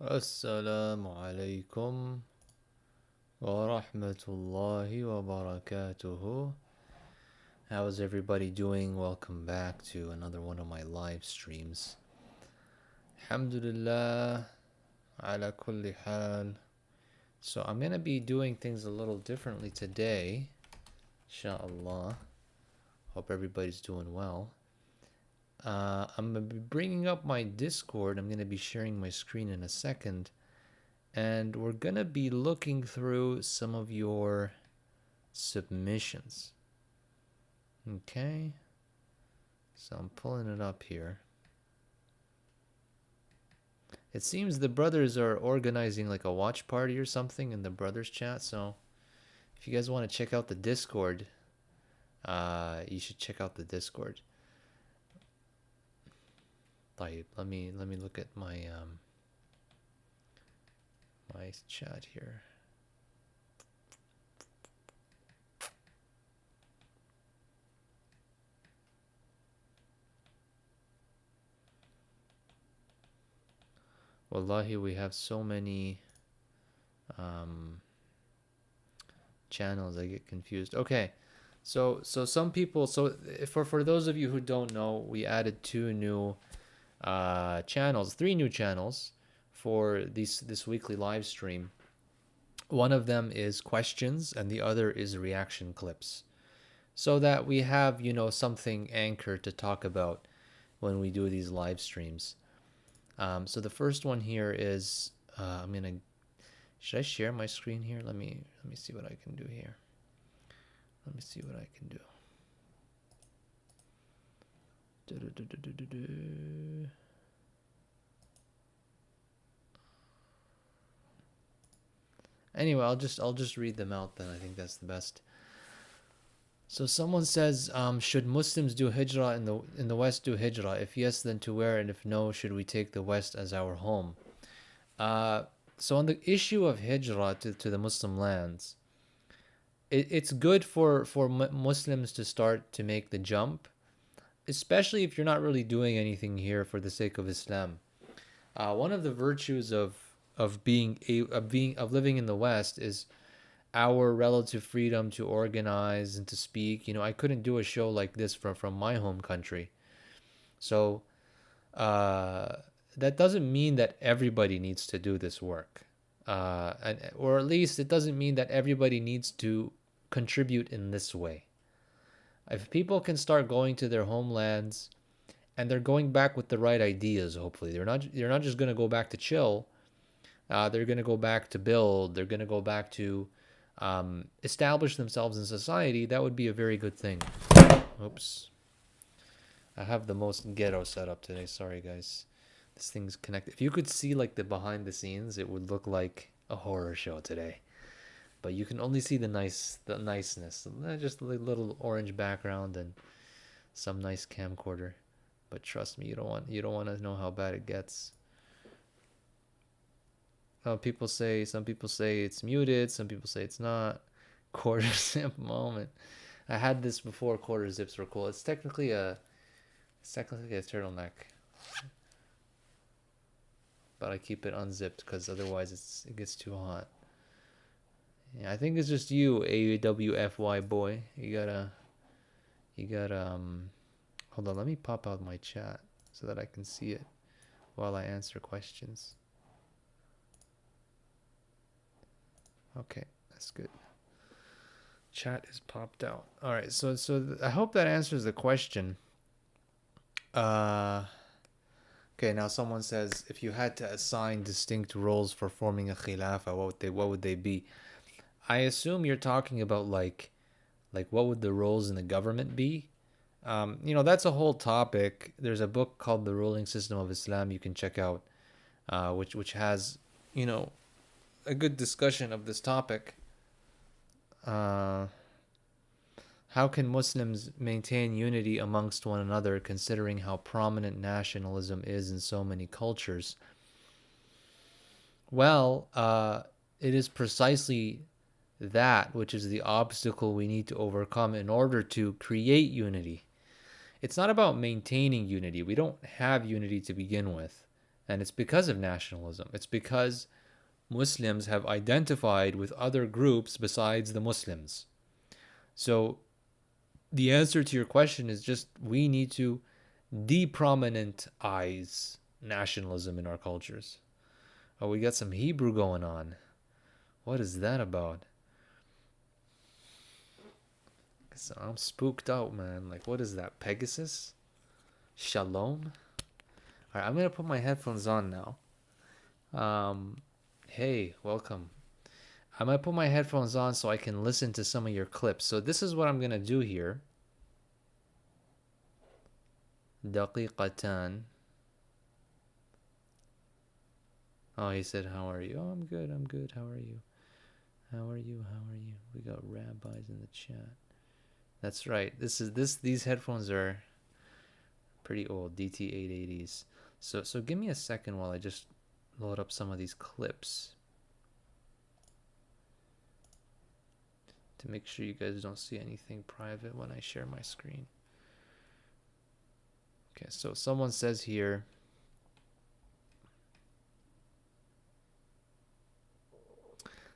Assalamu alaikum wa rahmatullahi wa barakatuhu. How is everybody doing? Welcome back to another one of my live streams. Alhamdulillah ala kulli hal. So I'm going to be doing things a little differently today. Inshallah. Hope everybody's doing well. I'm going to be bringing up my Discord. I'm going to be sharing my screen in a second. And we're going to be looking through some of your submissions. Okay. So I'm pulling it up here. It seems the brothers are organizing like a watch party or something in the brothers chat. So if you guys want to check out the Discord, you should check out the Discord. Let me look at my my chat here. Wallahi, we have so many channels. I get confused. Okay, so some people. So for those of you who don't know, we added two new channels, three new channels for this weekly live stream. One of them is questions, and the other is reaction clips, so that we have something anchored to talk about when we do these live streams. So the first one here is I'm gonna. Should I share my screen here? Let me see what I can do here. Let me see what I can do. Anyway, I'll just read them out then. I think that's the best. So someone says, should Muslims do hijrah in the West do hijrah? If yes, then to where? And if no, should we take the West as our home? So on the issue of hijrah to the Muslim lands, it's good for Muslims to start to make the jump, especially if you're not really doing anything here for the sake of Islam. One of the virtues of living in the West is our relative freedom to organize and to speak. I couldn't do a show like this from my home country. So that doesn't mean that everybody needs to do this work. Or at least it doesn't mean that everybody needs to contribute in this way. If people can start going to their homelands and they're going back with the right ideas, hopefully they're not just going to go back to chill. They're going to go back to build. They're going to go back to establish themselves in society. That would be a very good thing. Oops. I have the most ghetto setup today. Sorry, guys. This thing's connected. If you could see like the behind the scenes, it would look like a horror show today. But you can only see the niceness. Just a little orange background and some nice camcorder. But trust me, you don't want to know how bad it gets. Some people say it's muted. Some people say it's not. Quarter zip moment. I had this before. Quarter zips were cool. It's technically a turtleneck, but I keep it unzipped because otherwise it gets too hot. Yeah, I think it's just you, AWFY boy. You gotta hold on. Let me pop out my chat so that I can see it while I answer questions. Okay, that's good. Chat is popped out. All right, so I hope that answers the question. Okay, now someone says, if you had to assign distinct roles for forming a khilafah, what would they be? I assume you're talking about like what would the roles in the government be? That's a whole topic. There's a book called The Ruling System of Islam you can check out, which has a good discussion of this topic. How can Muslims maintain unity amongst one another considering how prominent nationalism is in so many cultures? Well, it is precisely that which is the obstacle we need to overcome in order to create unity. It's not about maintaining unity. We don't have unity to begin with. And it's because of nationalism. It's because Muslims have identified with other groups besides the Muslims. So the answer to your question is just we need to deprominentize nationalism in our cultures. Oh, we got some Hebrew going on. What is that about? So I'm spooked out, man. Like, what is that? Pegasus? Shalom? Alright, I'm gonna put my headphones on now. Hey, welcome. I'm gonna put my headphones on so I can listen to some of your clips. So this is what I'm gonna do here. Daqiqatan. Oh, he said, how are you? Oh, I'm good, I'm good. How are you? How are you? How are you? We got rabbis in the chat. That's right. These headphones are pretty old, DT880s. So give me a second while I just load up some of these clips to make sure you guys don't see anything private when I share my screen. Okay, so someone says here,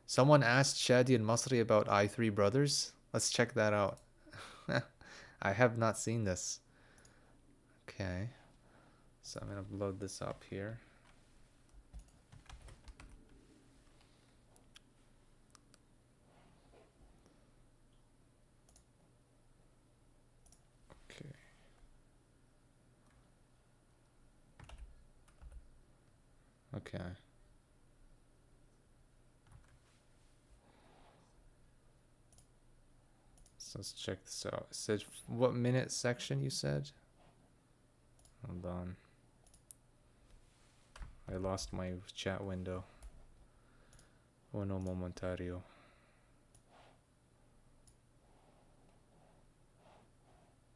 someone asked Shadi and Masri about I3 Brothers. Let's check that out. I have not seen this. Okay, so I'm gonna load this up here. Okay. Okay. So let's check this out. It said, what minute section you said? Hold on. I lost my chat window. Uno momentario.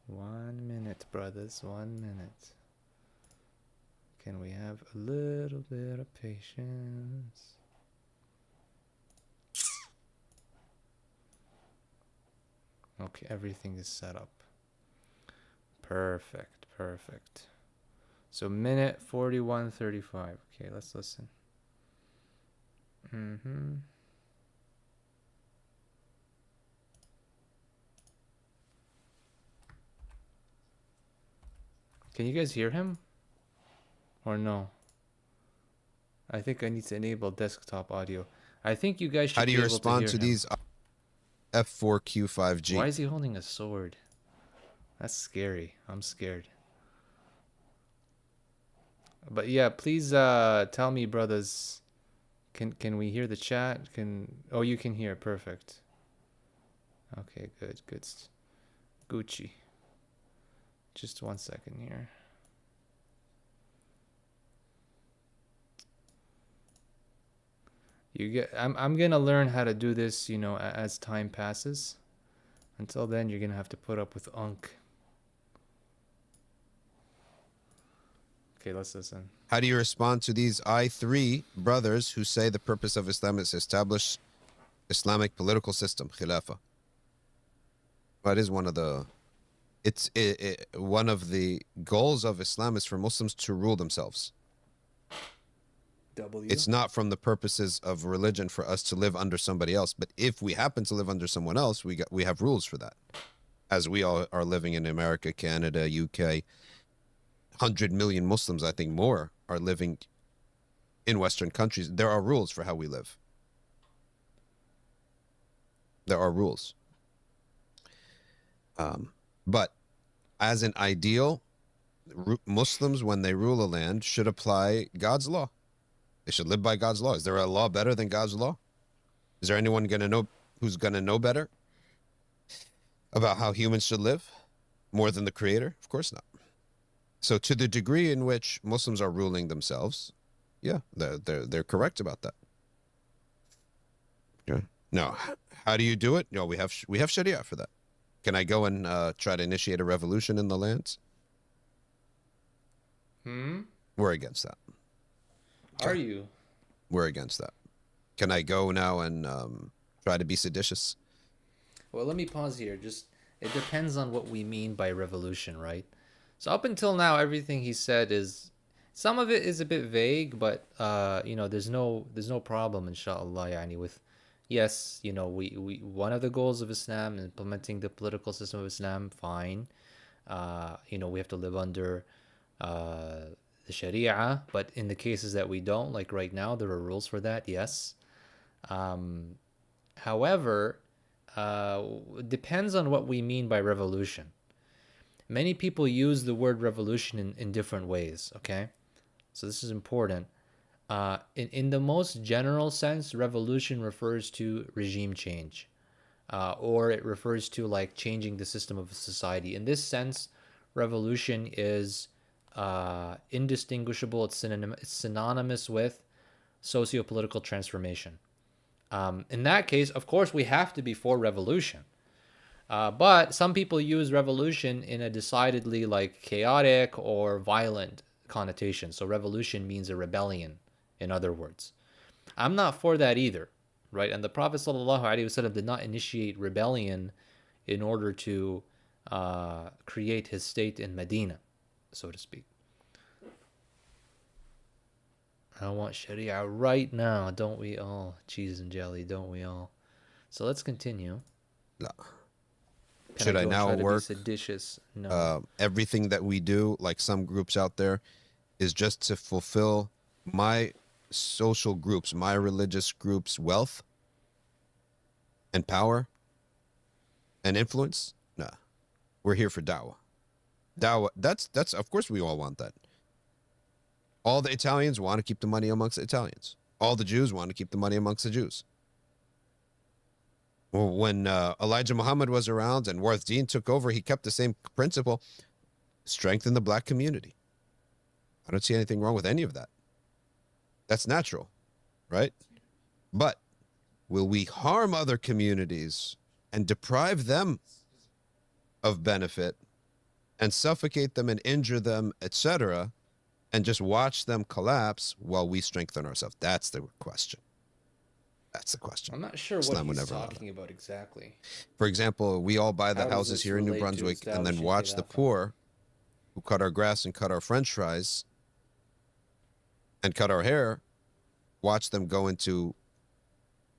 One minute, brothers. 1 minute. Can we have a little bit of patience? Okay, everything is set up. Perfect, perfect. So minute 41:35. Okay, let's listen. Can you guys hear him? Or no? I think I need to enable desktop audio. I think you guys should be able to hear him. How do you respond to these F4Q5G? Why is he holding a sword? That's scary. I'm scared. But yeah, please tell me, brothers. Can we hear the chat? Oh, you can hear. Perfect. Okay, good. Gucci. Just 1 second here. I'm gonna learn how to do this, as time passes. Until then, you're gonna have to put up with unk. Okay, let's listen. How do you respond to these I3 brothers who say the purpose of Islam is to establish Islamic political system, Khilafah? Well, it is one of the one of the goals of Islam is for Muslims to rule themselves. It's not from the purposes of religion for us to live under somebody else, but if we happen to live under someone else, we have rules for that. As we all are living in America, Canada, UK, 100 million Muslims, I think more, are living in Western countries. There are rules for how we live. There are rules. But as an ideal, Muslims, when they rule a land, should apply God's law. They should live by God's law. Is there a law better than God's law? Is there anyone who's going to know better about how humans should live more than the Creator? Of course not. So to the degree in which Muslims are ruling themselves, yeah, they're correct about that. Okay. Now, how do you do it? No, we have Sharia for that. Can I go and try to initiate a revolution in the lands? We're against that. Are you? We're against that. Can I go now and try to be seditious? Well, let me pause here. It depends on what we mean by revolution, right? So up until now, everything he said is Some of it is a bit vague, but there's no problem, inshallah, yani, with yes, we one of the goals of Islam, implementing the political system of Islam, fine. We have to live under uh, the Sharia, but in the cases that we don't, like right now, there are rules for that, yes. Um, However, it depends on what we mean by revolution. Many people use the word revolution in different ways, okay? So this is important. In the most general sense, revolution refers to regime change, or it refers to like changing the system of a society. In this sense, revolution is indistinguishable. It's synonymous with socio-political transformation. In that case, of course, we have to be for revolution. But some people use revolution in a decidedly like chaotic or violent connotation. So revolution means a rebellion, in other words. I'm not for that either, right? And the Prophet ﷺ did not initiate rebellion in order to create his state in Medina, so to speak. I want Sharia right now, don't we all? Cheese and jelly, don't we all? So let's continue. No. Can I Should I go and now try to be work seditious? No. everything that we do, like some groups out there, is just to fulfill my social groups, my religious groups' wealth and power and influence? Nah. We're here for da'wah. Da'wah, that's of course we all want that. All the Italians want to keep the money amongst the Italians. All the Jews want to keep the money amongst the Jews. Well, when Elijah Muhammad was around and Worth Dean took over, he kept the same principle: strengthen the black community. I don't see anything wrong with any of that. That's natural, right? But will we harm other communities and deprive them of benefit and suffocate them and injure them, etc., and just watch them collapse while we strengthen ourselves? That's the question. That's the question. I'm not sure what Islam would he's never allow that. talking about exactly. For example, we all buy the How does houses this here in New relate to Brunswick and then establishing watch the Khilafah? poor who cut our grass and cut our French fries and cut our hair, watch them go into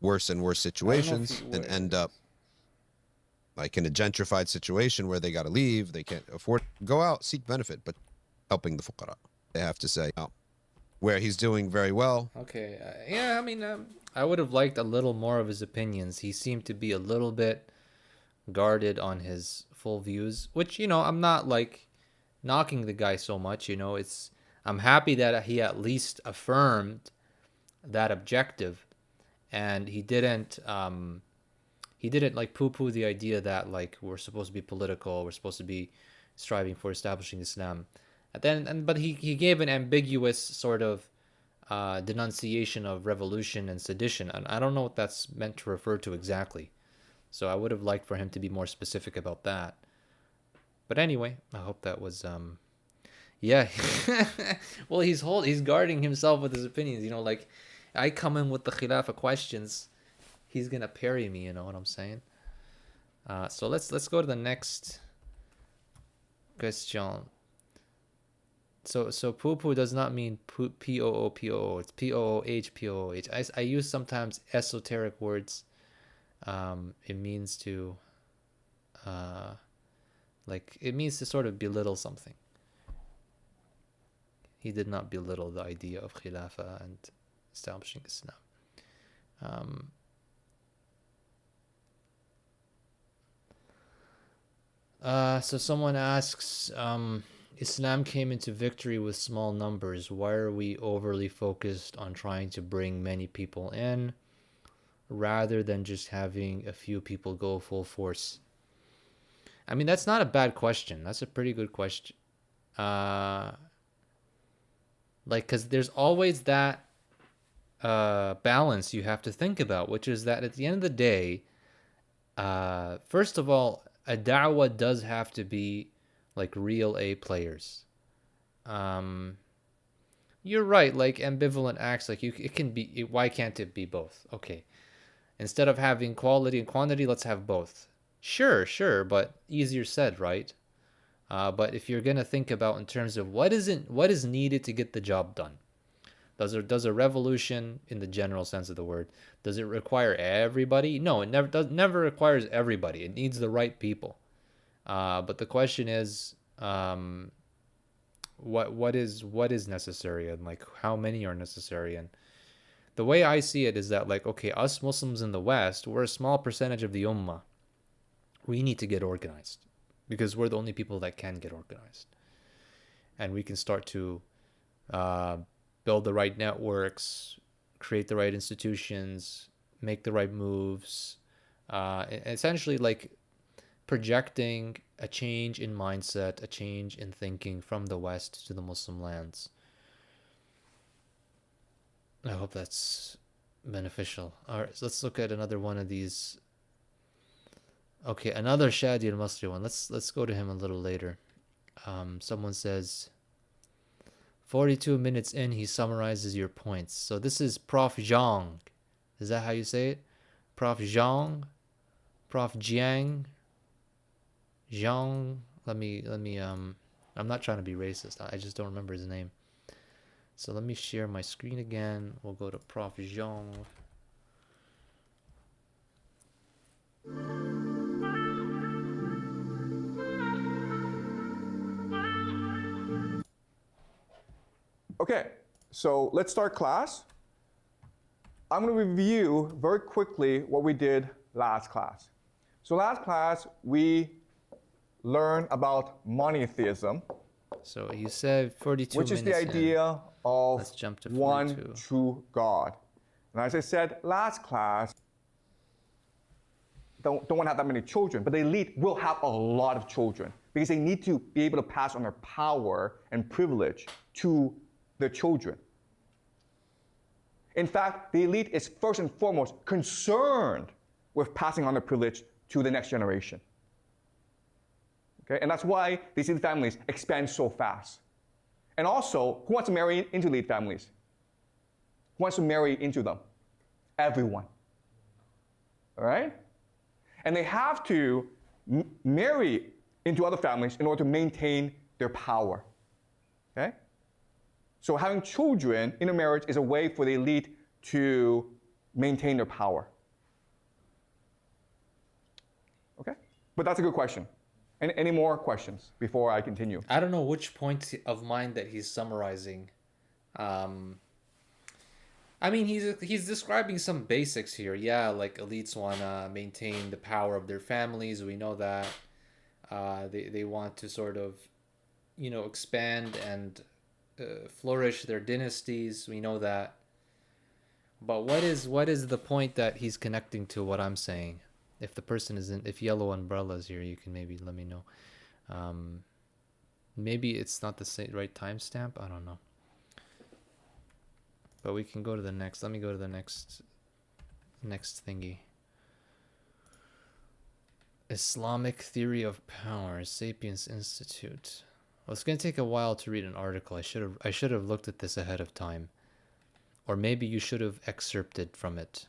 worse and worse situations and end up like in a gentrified situation where they got to leave, they can't afford go out, seek benefit, but helping the fuqara. They have to say, oh, where he's doing very well. Okay. Yeah, I mean, I would have liked a little more of his opinions. He seemed to be a little bit guarded on his full views, which, I'm not like knocking the guy so much, I'm happy that he at least affirmed that objective, and he didn't like poo-poo the idea that like we're supposed to be political, we're supposed to be striving for establishing Islam. But he gave an ambiguous sort of denunciation of revolution and sedition, and I don't know what that's meant to refer to exactly. So I would have liked for him to be more specific about that. But anyway, I hope that was yeah. Well, he's guarding himself with his opinions. Like I come in with the Khilafah questions, he's gonna parry me. You know what I'm saying? So let's go to the next question. So poo poo does not mean P-O-O-P-O-O. It's P-O-O-H-P-O-O-H. I use sometimes esoteric words. It means to like it means to sort of belittle something. He did not belittle the idea of Khilafah and establishing Islam. So someone asks, Islam came into victory with small numbers. Why are we overly focused on trying to bring many people in rather than just having a few people go full force? I mean, that's not a bad question. That's a pretty good question. Because there's always that balance you have to think about, which is that at the end of the day, first of all, a da'wah does have to be like real A players. You're right, like ambivalent acts, like it can be. Why can't it be both? Okay, instead of having quality and quantity, let's have both. Sure, but easier said, right? But if you're gonna think about in terms of what is needed to get the job done, does a revolution in the general sense of the word, does it require everybody? No, it never requires everybody. It needs the right people. But the question is, what is necessary, and like how many are necessary? And the way I see it is that, like, okay, us Muslims in the West, we're a small percentage of the ummah. We need to get organized because we're the only people that can get organized, and we can start to build the right networks, create the right institutions, make the right moves, essentially like projecting a change in mindset, a change in thinking from the West to the Muslim lands. I hope that's beneficial. All right, so let's look at another one of these. Okay, another Shadi al-Masri one. Let's go to him a little later. Someone says, 42 minutes in, he summarizes your points. So this is Prof. Zhang. Is that how you say it? Prof. Zhang? Prof. Jiang? Zhang? Let me, I'm not trying to be racist. I just don't remember his name. So let me share my screen again. We'll go to Prof. Zhang. Okay, so let's start class. I'm going to review very quickly what we did last class. So last class, we learned about monotheism, So you said 42 which minutes is the idea of Let's jump to one 42. true God. And as I said last class, don't want to have that many children, but the elite will have a lot of children because they need to be able to pass on their power and privilege to their children. In fact, the elite is first and foremost concerned with passing on the privilege to the next generation. Okay? And that's why these elite families expand so fast. And also, who wants to marry into elite families? Who wants to marry into them? Everyone. All right? And they have to marry into other families in order to maintain their power. Okay? So having children in a marriage is a way for the elite to maintain their power. Okay? But that's a good question. Any more questions before I continue? I don't know which point of mine that he's summarizing. I mean, he's describing some basics here. Yeah, like elites want to maintain the power of their families. We know that. They want to sort of, expand and flourish their dynasties. We know that. But what is the point that he's connecting to what I'm saying? If the person isn't, if Yellow Umbrella is here, you can maybe let me know. Maybe it's not the right timestamp. I don't know. But we can go to the next. Let me go to the next thingy. Islamic Theory of Power, Sapiens Institute. Well, it's gonna take a while to read an article. I should have looked at this ahead of time, or maybe you should have excerpted from it.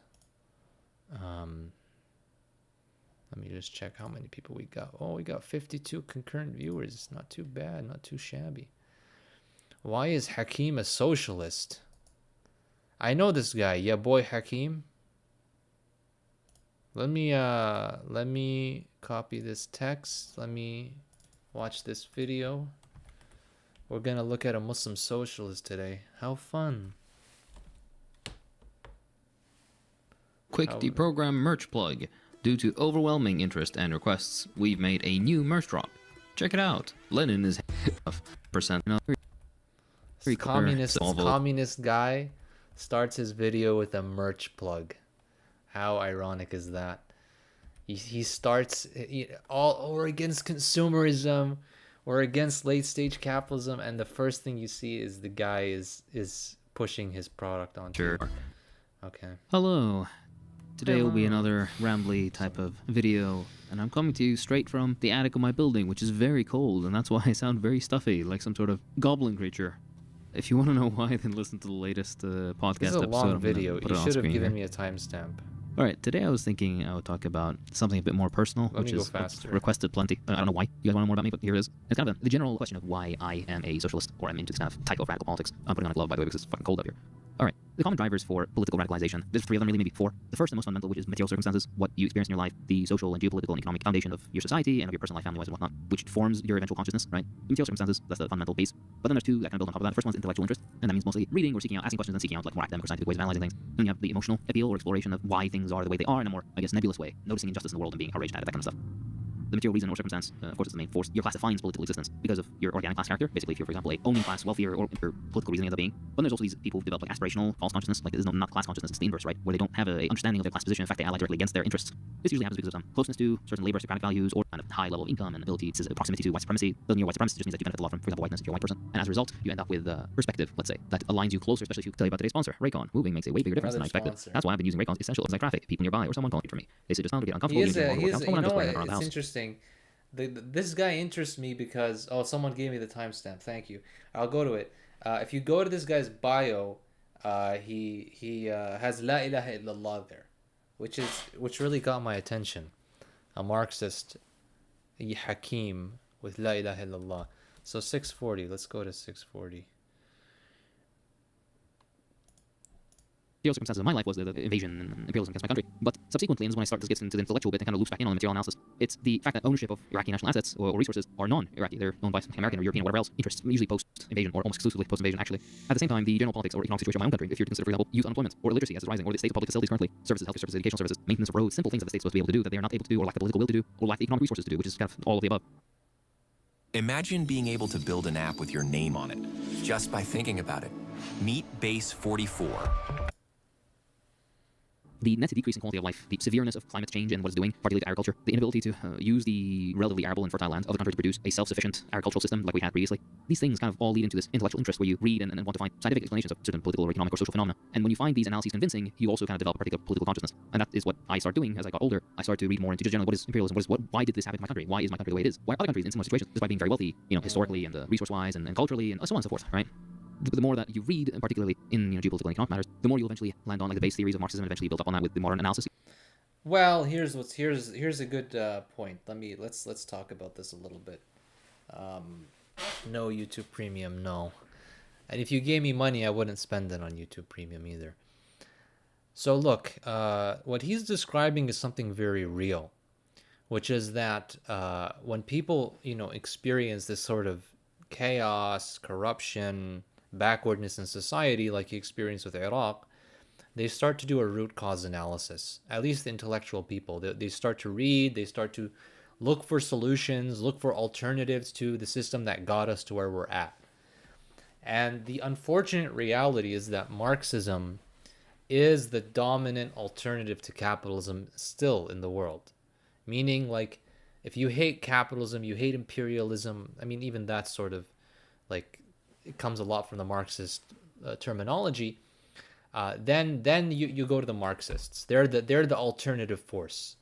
Let me just check how many people we got. Oh, we got 52 concurrent viewers. Not too bad, not too shabby. Why is Hakim a socialist? I know this guy. Yeah, boy, Hakim. Let me copy this text. Let me watch this video. We're gonna look at a Muslim socialist today. How fun. Quick deprogram merch plug. Due to overwhelming interest and requests, we've made a new merch drop. Check it out. Lenin is percent. Communist guy starts his video with a merch plug. How ironic is that? He starts all or against consumerism or against late stage capitalism, and the first thing you see is the guy is pushing his product onto. Sure. Okay. Hello. Today will be another rambly type of video, and I'm coming to you straight from the attic of my building, which is very cold, and that's why I sound very stuffy, like some sort of goblin creature. If you want to know why, then listen to the latest podcast This is a episode. long video. You should have given me a timestamp. All right, today I was thinking I would talk about something a bit more personal, Let which me go is faster. requested plenty. I don't know why you guys want to know more about me, but here it is. It's kind of the general question of why I am a socialist, or I'm into this kind of type of radical politics. I'm putting on a glove, by the way, because it's fucking cold up here. All right, the common drivers for political radicalization, there's three of them, really, maybe four. The first and most fundamental, which is material circumstances, what you experience in your life, the social and geopolitical and economic foundation of your society and of your personal life, family-wise, and whatnot, which forms your eventual consciousness, right? The material circumstances, that's the fundamental base. But then there's two that kind of build on top of that. The first one's intellectual interest, and that means mostly reading or seeking out, asking questions and seeking out like more academic or scientific ways of analyzing things. Then you have the emotional appeal or exploration of why things are the way they are in a more, I guess, nebulous way, noticing injustice in the world and being outraged at it, that kind of stuff. The material reason or circumstance, of course, is the main force. Your class defines political existence because of your organic class character. Basically, if you're, for example, a owning class, wealthier, or your political reasoning ends up being. But there's also these people who develop like aspirational, false consciousness. Like, there's not class consciousness, it's the inverse, right? Where they don't have a understanding of their class position. In fact, they ally directly against their interests. This usually happens because of some closeness to certain labor aristocratic values or kind of high level of income and ability to proximity to white supremacy. Doesn't mean you're white supremacist, just means that you benefit a lot from, for example, whiteness if you're a white person. And as a result, you end up with perspective, let's say, that aligns you closer, especially if you tell you about today's sponsor, Raycon. Moving makes a way bigger difference than I expected. Sponsor. That's why I've been using Raycon's essential as I traffic. People nearby or someone calling for me. They say just now to get uncomfortable. You know I'm what? around the It's house. interesting. This guy interests me because someone gave me the timestamp. Thank you. I'll go to it. If you go to this guy's bio, he has La ilaha illallah there, which really got my attention. A Marxist, Hakim with La ilaha illallah. So 640. Let's go to 640. The circumstances of my life was the invasion and imperialism against my country. But subsequently, and this is when I start, this gets into the intellectual bit and kind of loops back in on the material analysis, it's the fact that ownership of Iraqi national assets or resources are non-Iraqi. They're owned by American or European or whatever else interests, usually post-invasion or almost exclusively post-invasion, actually. At the same time, the general politics or economic situation of my own country, if you're to consider, for example, youth unemployment or illiteracy as is rising, or the state of public facilities currently, services, healthcare services, educational services, maintenance of roads, simple things that the state's supposed to be able to do that they are not able to do or lack the political will to do or lack the economic resources to do, which is kind of all of the above. Imagine being able to build an app with your name on it, just by thinking about it. Meet Base 44. The net decrease in quality of life, the severeness of climate change and what it's doing, particularly to agriculture, the inability to use the relatively arable and fertile land of the country to produce a self-sufficient agricultural system like we had previously. These things kind of all lead into this intellectual interest where you read and want to find scientific explanations of certain political or economic or social phenomena. And when you find these analyses convincing, you also kind of develop a particular political consciousness. And that is what I started doing as I got older. I started to read more into just generally what is imperialism, why did this happen to my country? Why is my country the way it is? Why are other countries in similar situations, despite being very wealthy, historically and resource-wise and culturally and so on and so forth, right? The more that you read, and particularly in geopolitical and economic matters, the more you'll eventually land on like the base theories of Marxism and eventually build up on that with the modern analysis. Well, here's a good point. Let's talk about this a little bit. No YouTube Premium, no. And if you gave me money, I wouldn't spend it on YouTube Premium either. So look, what he's describing is something very real, which is that when people experience this sort of chaos, corruption, backwardness in society, like he experienced with Iraq, they start to do a root cause analysis. At least the intellectual people, they start to read, they start to look for solutions, look for alternatives to the system that got us to where we're at. And the unfortunate reality is that Marxism is the dominant alternative to capitalism still in the world. Meaning, like, if you hate capitalism, you hate imperialism, I mean, even that's sort of like, it comes a lot from the Marxist terminology. Then you go to the Marxists. They're the alternative force,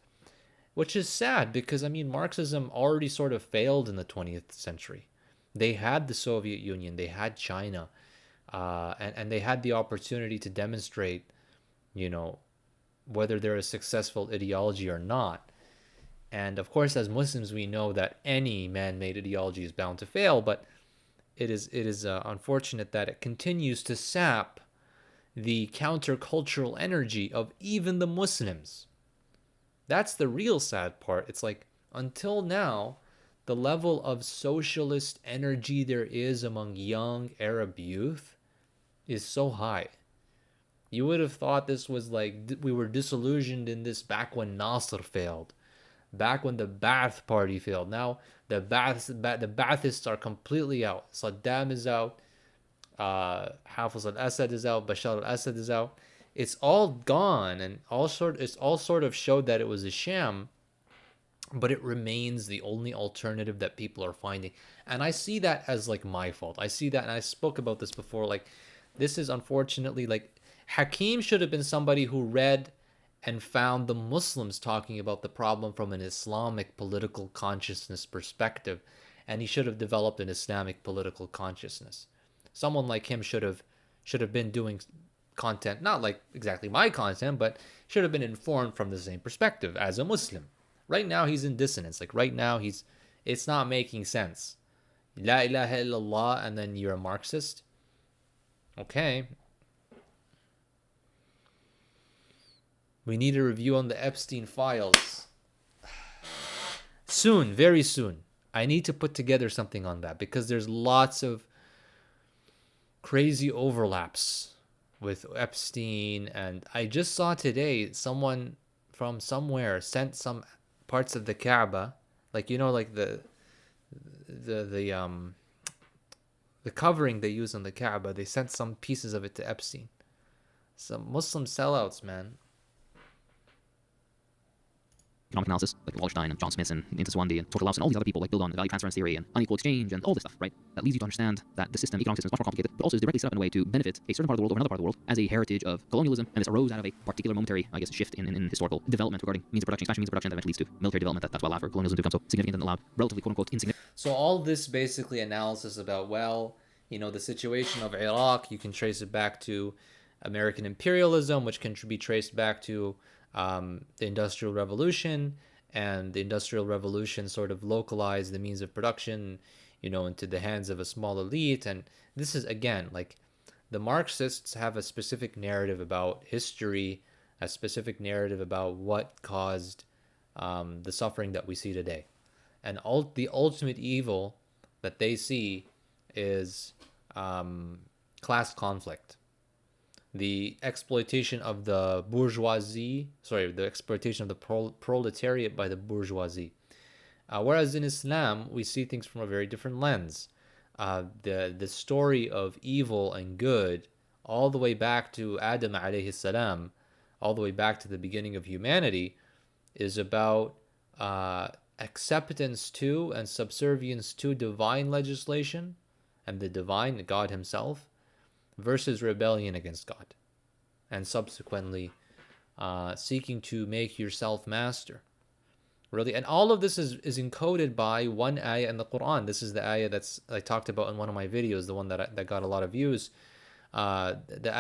which is sad because I mean Marxism already sort of failed in the 20th century. They had the Soviet Union, they had China, and they had the opportunity to demonstrate, whether they're a successful ideology or not. And of course, as Muslims, we know that any man-made ideology is bound to fail, but it is unfortunate that it continues to sap the countercultural energy of even the Muslims. That's the real sad part. It's like, until now, the level of socialist energy there is among young Arab youth is so high. You would have thought this was like, we were disillusioned in this back when Nasser failed, back when the Ba'ath party failed. Now the Ba'athists are completely out. Saddam is out. Hafiz al-Assad is out. Bashar al-Assad is out. It's all gone, and it's all sort of showed that it was a sham, but it remains the only alternative that people are finding. And I see that as like my fault. I see that, and I spoke about this before, like, this is unfortunately, like, Hakim should have been somebody who read and found the Muslims talking about the problem from an Islamic political consciousness perspective, and he should have developed an Islamic political consciousness. Someone like him should have been doing content, not like exactly my content, but should have been informed from the same perspective as a Muslim. Right now he's in dissonance. Like right now it's not making sense. La ilaha illallah and then you're a Marxist. Okay. We need a review on the Epstein files. Soon, very soon. I need to put together something on that because there's lots of crazy overlaps with Epstein. And I just saw today someone from somewhere sent some parts of the Kaaba, like like the covering they use on the Kaaba. They sent some pieces of it to Epstein. Some Muslim sellouts, man. Economic analysis, like Wallerstein and John Smith and Intis Wandi and Torkel and all these other people like build on value transference theory and unequal exchange and all this stuff, right? That leads you to understand that the system, economic system, is much more complicated, but also is directly set up in a way to benefit a certain part of the world over another part of the world as a heritage of colonialism, and this arose out of a particular momentary, I guess, shift in historical development regarding means of production, expansion means of production that eventually leads to military development. That's what allowed for colonialism to become so significant and allowed relatively quote-unquote insignificant. So all this basically analysis about, well, the situation of Iraq, you can trace it back to American imperialism, which can be traced back to the Industrial Revolution, and the Industrial Revolution sort of localized the means of production, into the hands of a small elite. And this is, again, like the Marxists have a specific narrative about history, a specific narrative about what caused the suffering that we see today. And the ultimate evil that they see is class conflict. The exploitation of the bourgeoisie, the exploitation of the proletariat by the bourgeoisie. Whereas in Islam, we see things from a very different lens. The story of evil and good, all the way back to Adam alayhi salam, all the way back to the beginning of humanity, is about acceptance to and subservience to divine legislation and the divine, God himself, versus rebellion against God, and subsequently seeking to make yourself master. Really, and all of this is encoded by one ayah in the Quran. This is the ayah that's I talked about in one of my videos, the one that got a lot of views. The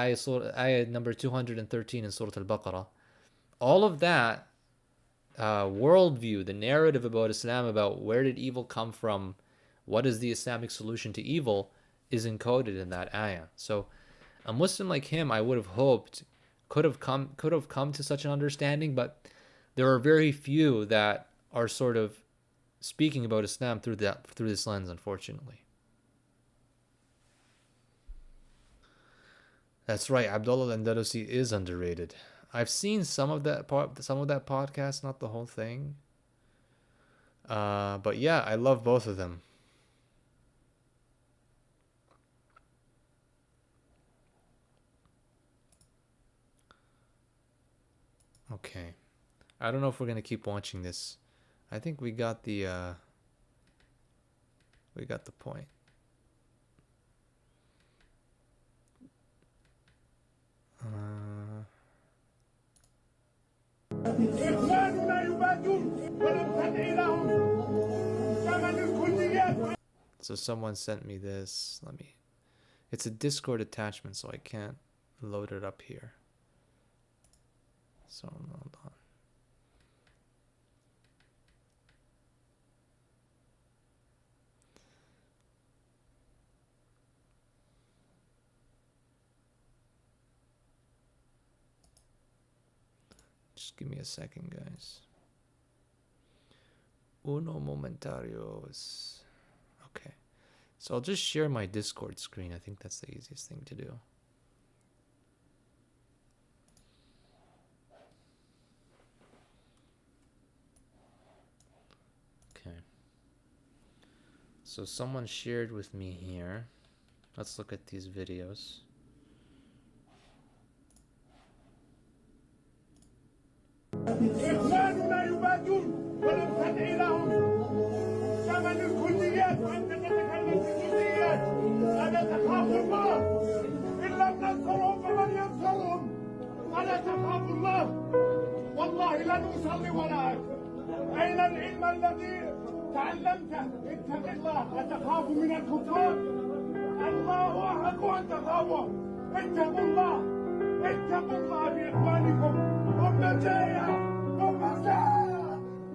ayah number 213 in Surah Al-Baqarah. All of that worldview, the narrative about Islam, about where did evil come from, what is the Islamic solution to evil, is encoded in that ayah. So a Muslim like him, I would have hoped, could have come to such an understanding, but there are very few that are sort of speaking about Islam through this lens, unfortunately. That's right, Abdullah Andalusi is underrated. I've seen some of that podcast, not the whole thing. But yeah, I love both of them. Okay. I don't know if we're gonna keep watching this. I think we got the point. So someone sent me this. It's a Discord attachment, so I can't load it up here. So hold on. Just give me a second, guys. Uno momentarios. Okay. So I'll just share my Discord screen. I think that's the easiest thing to do. Okay. So someone shared with me here. Let's look at these videos. إخواننا يبادون ولم تدعي لهم ثمن الكليات وأنت تتكلم في الكليات ألا تخاف الله إن لم ننصرهم فمن ينصرهم ألا تخاف الله والله لن أصلي وراءك أين العلم الذي تعلمته اتق الله أتخاف من الكفار الله أحق أن تخافوا اتقوا الله اتقوا الله في إخوانكم. أمة جاية، أمة جاية،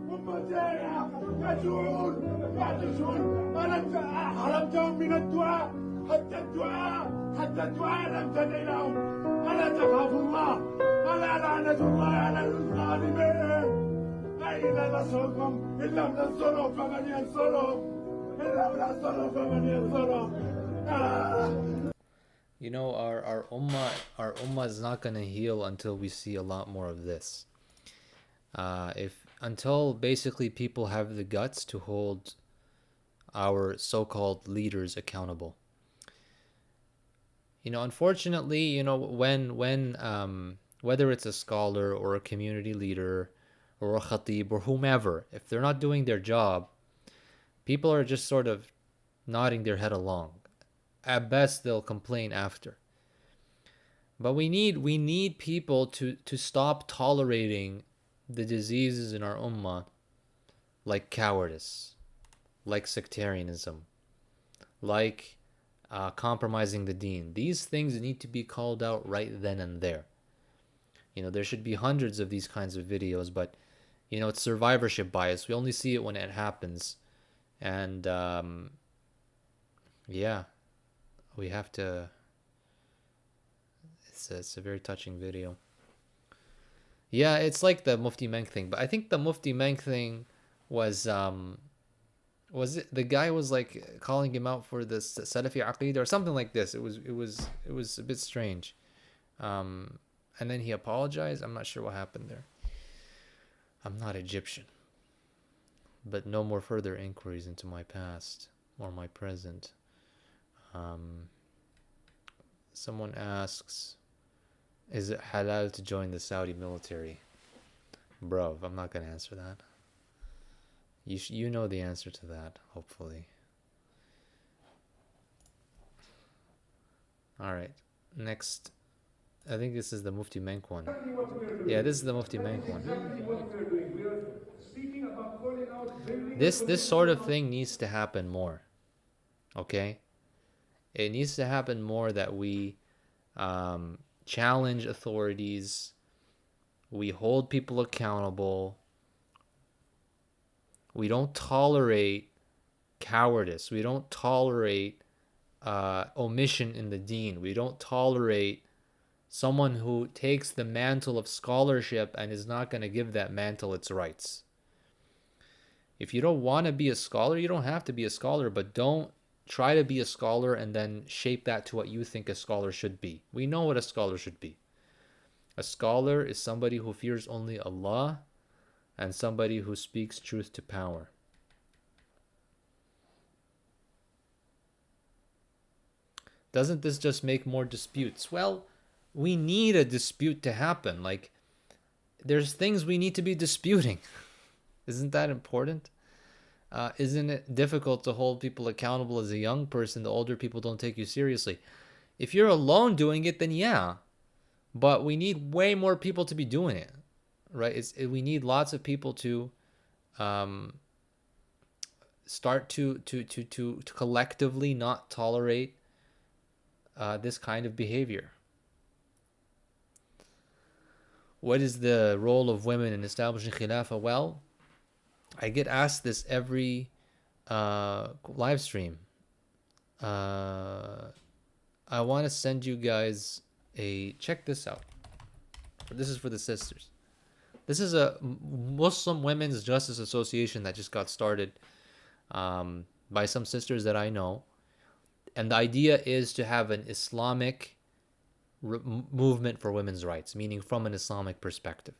أمة جاية، يجوعون يعطشون. حرمتهم من الدعاء، حتى الدعاء لم تدع لهم. ألا تخافوا الله؟ ألا لعنة الله على الظالمين؟ أين نصركم؟ إن لم ننصرهم فمن ينصرهم؟ إن لم ننصرهم فمن ينصرهم؟ You know, our ummah is not going to heal until we see a lot more of this. Until basically people have the guts to hold our so-called leaders accountable. You know, unfortunately, you know, when whether it's a scholar or a community leader or a khatib or whomever, if they're not doing their job, people are just sort of nodding their head along. At best, they'll complain after. But we need people to stop tolerating the diseases in our ummah, like cowardice, like sectarianism, like compromising the deen. These things need to be called out right then and there. You know, there should be hundreds of these kinds of videos, but you know, it's survivorship bias. We only see it when it happens, and yeah, we have to. It's a very touching video. Yeah, it's like the Mufti Menk thing, but I think the Mufti Menk thing was it the guy was like calling him out for this Salafi Aqeedah or something like this. It was a bit strange. And then he apologized. I'm not sure what happened there. I'm not Egyptian. But no more further inquiries into my past or my present. Someone asks, is it halal to join the Saudi military? Bro, I'm not going to answer that. You know the answer to that, hopefully. All right. Next. I think this is the Mufti Menk one. Yeah, this is the Mufti Menk one. This sort of thing needs to happen more. Okay? It needs to happen more that we challenge authorities, we hold people accountable, we don't tolerate cowardice, we don't tolerate omission in the deen, we don't tolerate someone who takes the mantle of scholarship and is not going to give that mantle its rights. If you don't want to be a scholar, you don't have to be a scholar, but don't try to be a scholar and then shape that to what you think a scholar should be. We know what a scholar should be. A scholar is somebody who fears only Allah and somebody who speaks truth to power. Doesn't this just make more disputes? Well, we need a dispute to happen. Like, there's things we need to be disputing. Isn't that important? Isn't it difficult to hold people accountable as a young person? The older people don't take you seriously. If you're alone doing it, then yeah. But we need way more people to be doing it, right? We need lots of people to start to collectively not tolerate this kind of behavior. What is the role of women in establishing Khilafah? Well, I get asked this every live stream. I want to send you guys check this out. This is for the sisters. This is a Muslim Women's Justice Association that just got started by some sisters that I know. And the idea is to have an Islamic movement for women's rights, meaning from an Islamic perspective.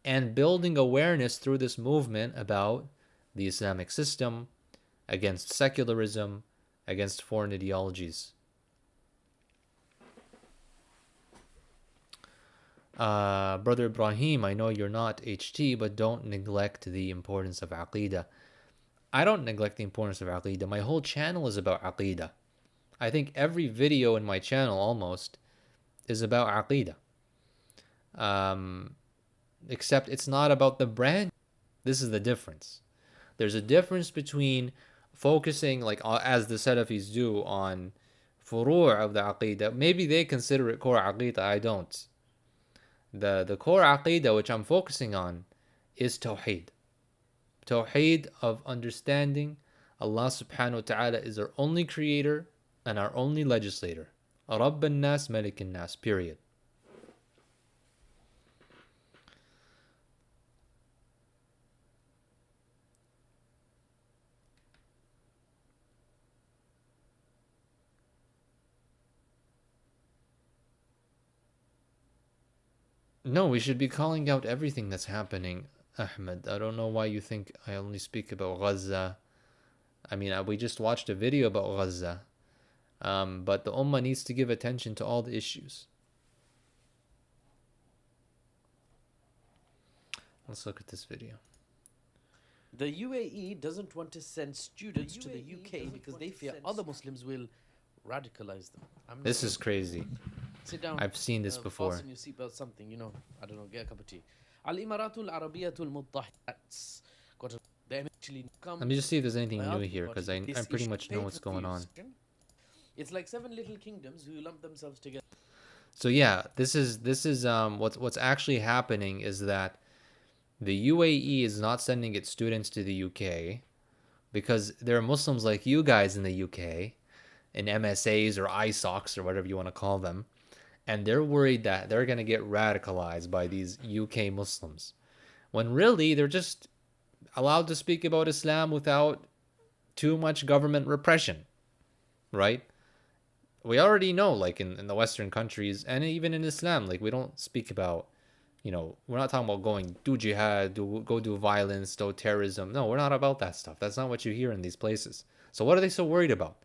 And building awareness through this movement about the Islamic system, against secularism, against foreign ideologies. Brother Ibrahim, I know you're not HT, but don't neglect the importance of Aqeedah. I don't neglect the importance of Aqeedah. My whole channel is about Aqeedah. I think every video in my channel almost is about Aqeedah. Except it's not about the brand. This is the difference. There's a difference between focusing, like as the Salafis do, on furu' of the Aqeedah. Maybe they consider it core Aqeedah, I don't. The core aqidah which I'm focusing on is Tawheed. Tawheed of understanding Allah subhanahu wa ta'ala is our only creator and our only legislator. Rabb al-Nas, Malik al-Nas, period. No, we should be calling out everything that's happening, Ahmed. I don't know why you think I only speak about Gaza. I mean, we just watched a video about Gaza. But the Ummah needs to give attention to all the issues. Let's look at this video. The UAE doesn't want to send students to the UK because they fear other Muslims will radicalize them. This is crazy. Sit down. I've seen this before. Fasten your seatbelt, something, you know. I don't know, get a cup of tea. Al-Imaratul Arabiyatul Muttahida. They actually come. Let me just see if there's anything new here, because I pretty much know what's going on. It's like 7 little kingdoms who lump themselves together. So yeah, this is what's actually happening is that the UAE is not sending its students to the UK because there are Muslims like you guys in the UK, in MSAs or ISOCs or whatever you want to call them, and they're worried that they're going to get radicalized by these UK Muslims, when really they're just allowed to speak about Islam without too much government repression, right? We already know, like in the Western countries and even in Islam, like we don't speak about, you know, we're not talking about going do jihad, go do violence, do terrorism. No, we're not about that stuff. That's not what you hear in these places. So what are they so worried about?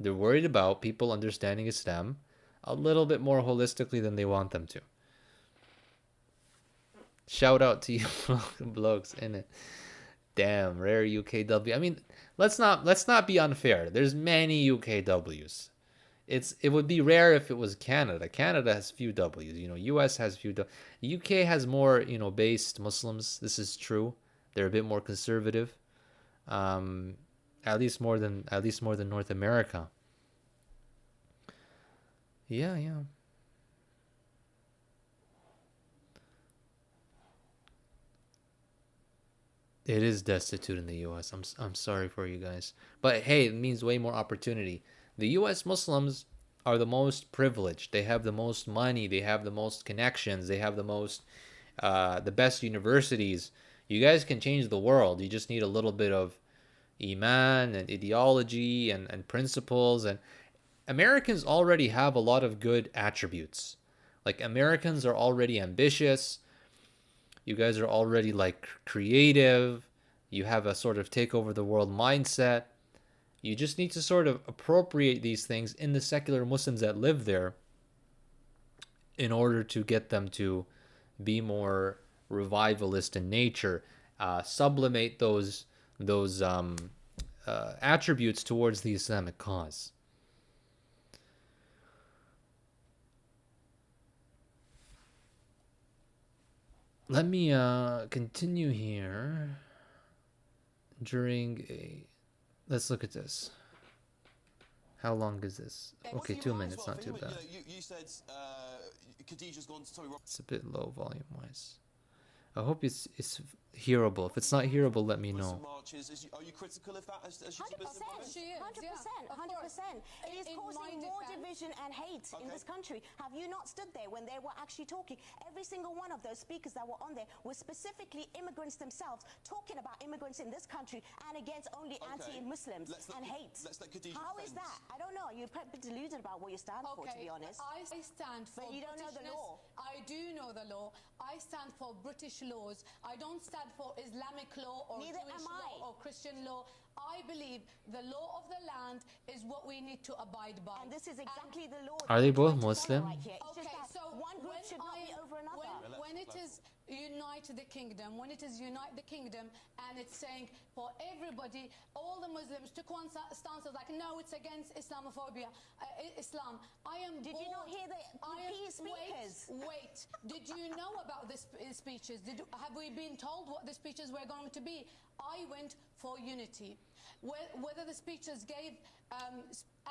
They're worried about people understanding Islam a little bit more holistically than they want them to. Shout out to you blokes in it. Damn, rare UKW. I mean, let's not be unfair. There's many UKWs. It would be rare if it was Canada. Canada has few W's. You know, US has few W. UK has more, you know, based Muslims. This is true. They're a bit more conservative. At least more than North America. Yeah. It is destitute in the US. I'm sorry for you guys. But hey, it means way more opportunity. The US Muslims are the most privileged. They have the most money, they have the most connections, they have the best universities. You guys can change the world. You just need a little bit of iman and ideology and principles, and Americans already have a lot of good attributes. Like Americans are already ambitious. You guys are already like creative. You have a sort of take over the world mindset. You just need to sort of appropriate these things in the secular Muslims that live there in order to get them to be more revivalist in nature, sublimate those attributes towards the Islamic cause. Let me continue here during a... Let's look at this. How long is this? Okay, 2 minutes, not too bad. You said Khadijah's gone to... It's a bit low volume-wise. I hope it's hearable. If it's not hearable, let me know. Are you critical of that? 100%. 100%. It is causing more division and hate in this country. Have you not stood there when they were actually talking? Every single one of those speakers that were on there were specifically immigrants themselves, talking about immigrants in this country and against only anti-Muslims and hate. How is that? I don't know. You're a bit deluded about what you stand for, to be honest. I stand for... But you don't know the law. I do know the law. I stand for British laws. I don't stand for Islamic law or Neither Jewish am I. law or Christian law. I believe the law of the land is what we need to abide by. And this is exactly the law. Are they that we're both trying to follow Muslim? right here. It's just Okay, that so one group should not be over another. When it is unite the kingdom, and it's saying for everybody, all the Muslims took one stance of like, no, it's against Islamophobia, Islam. Did you not hear the peace speakers? Wait. Did you know about the speeches? Have we been told what the speeches were going to be? I went for unity. whether the speeches gave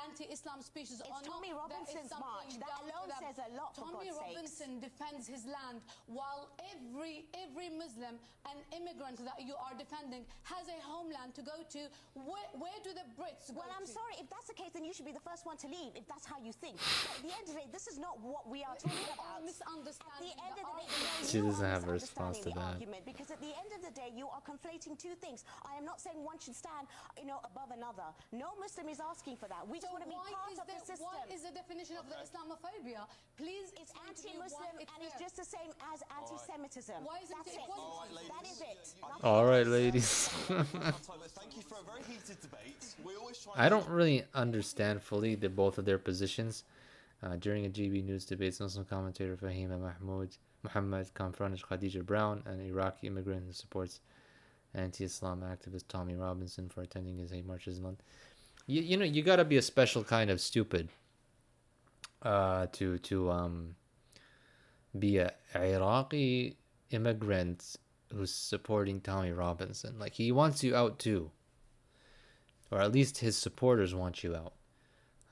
anti-Islam speeches It's or Tommy not, there is Robinson's march. something That down alone for them. says a lot, for Tommy God's sakes. Robinson defends his land, while every Muslim and immigrant that you are defending has a homeland to go to. Where do the Brits go Well, I'm to? sorry. If that's the case, then you should be the first one to leave, if that's how you think. But at the end of the day, this is not what we are talking You about. are misunderstanding At the end the of the day, argument. no, She you doesn't are have a response to misunderstanding the that. argument, because at the end of the day, you are conflating two things. I am not saying one should stand, above another. No Muslim is asking for that. We just want to be part of the system. What is the definition of the Islamophobia? Please It's explain to me why anti-Muslim, it's and it's there. just the same as anti-Semitism. Why isn't That's it it. equality? That is it. All right, ladies. Thank you for a very heated debate. We always try I don't really understand fully both of their positions. During a GB News debate, Muslim commentator Fahima Muhammad confronted Khadija Brown, an Iraqi immigrant who supports anti-Islam activist Tommy Robinson for attending his hate marches in London. You gotta be a special kind of stupid to be a Iraqi immigrant who's supporting Tommy Robinson. Like, he wants you out too, or at least his supporters want you out.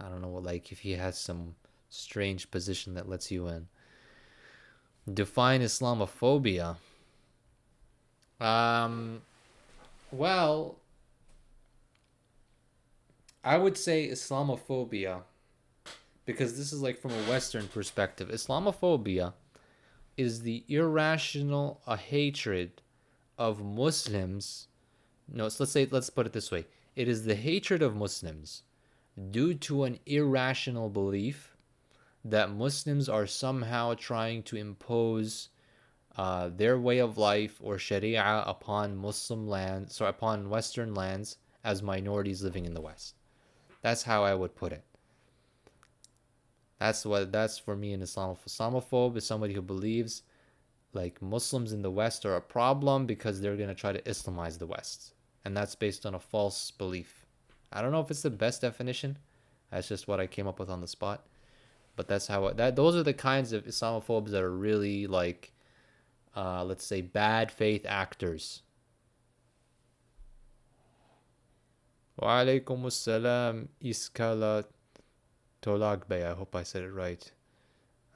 I don't know, like, if he has some strange position that lets you in. Define Islamophobia. Well, I would say Islamophobia, because this is like from a Western perspective. Islamophobia is the irrational hatred of Muslims. No, so let's put it this way. It is the hatred of Muslims due to an irrational belief that Muslims are somehow trying to impose their way of life or Sharia upon Muslim lands, so upon Western lands, as minorities living in the West. That's how I would put it. That's for me an Islamophobe. Islamophobe is somebody who believes like Muslims in the West are a problem because they're going to try to Islamize the West. And that's based on a false belief. I don't know if it's the best definition. That's just what I came up with on the spot. But that's how those are the kinds of Islamophobes that are really like let's say bad faith actors. Wa alaikum assalam Iskala Tolagbe. I hope I said it right.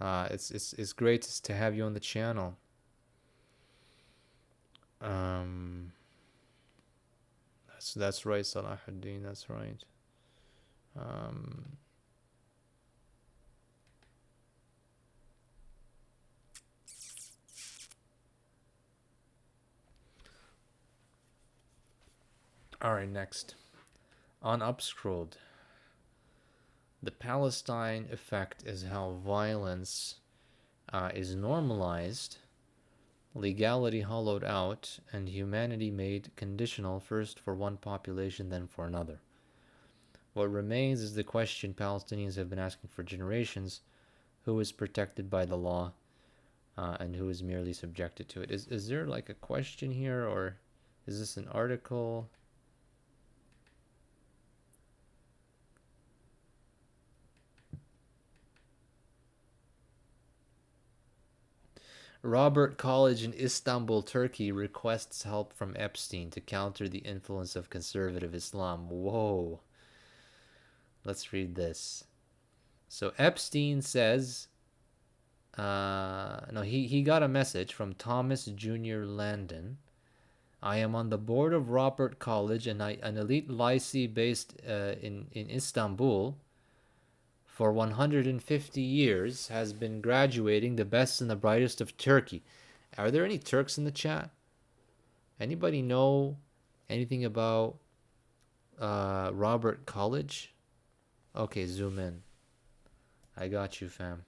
It's great to have you on the channel. That's right, Salahuddin. That's right. All right, next. On Upscrolled. The Palestine effect is how violence is normalized, legality hollowed out, and humanity made conditional, first for one population, then for another. What remains is the question Palestinians have been asking for generations: who is protected by the law and who is merely subjected to it? Is there like a question here, or is this an article? Robert College in Istanbul, Turkey requests help from Epstein to counter the influence of conservative Islam. Whoa. Let's read this. So Epstein says, he got a message from Thomas Jr. Landon. I am on the board of Robert College, an elite lycée based in Istanbul. For 150 years has been graduating the best and the brightest of Turkey. Are there any Turks in the chat? Anybody know anything about Robert College? Okay, zoom in. I got you, fam.